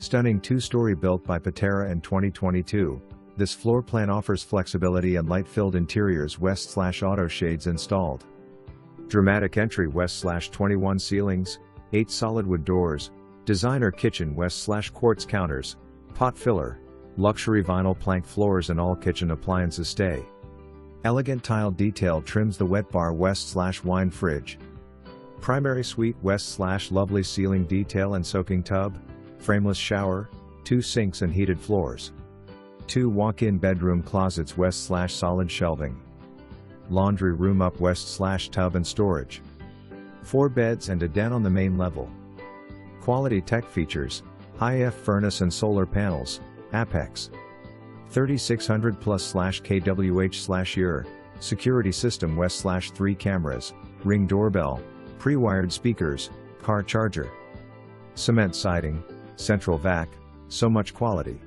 Stunning two-story built by Patera in 2022, this floor plan offers flexibility and light-filled interiors west/auto shades installed. Dramatic entry west/21 ceilings, 8 solid wood doors, designer kitchen west/quartz counters, pot filler, luxury vinyl plank floors and all kitchen appliances stay. Elegant tile detail trims the wet bar west/wine fridge. Primary suite west/lovely ceiling detail and soaking tub, frameless shower, 2 sinks and heated floors. 2 walk-in bedroom closets west/solid shelving. Laundry room up west/tub and storage. 4 beds and a den on the main level. Quality tech features, high-F furnace and solar panels, appx. 3600 plus/kWh/year, security system west/3 cameras, ring doorbell, pre-wired speakers, car charger. Cement siding, central vac, so much quality.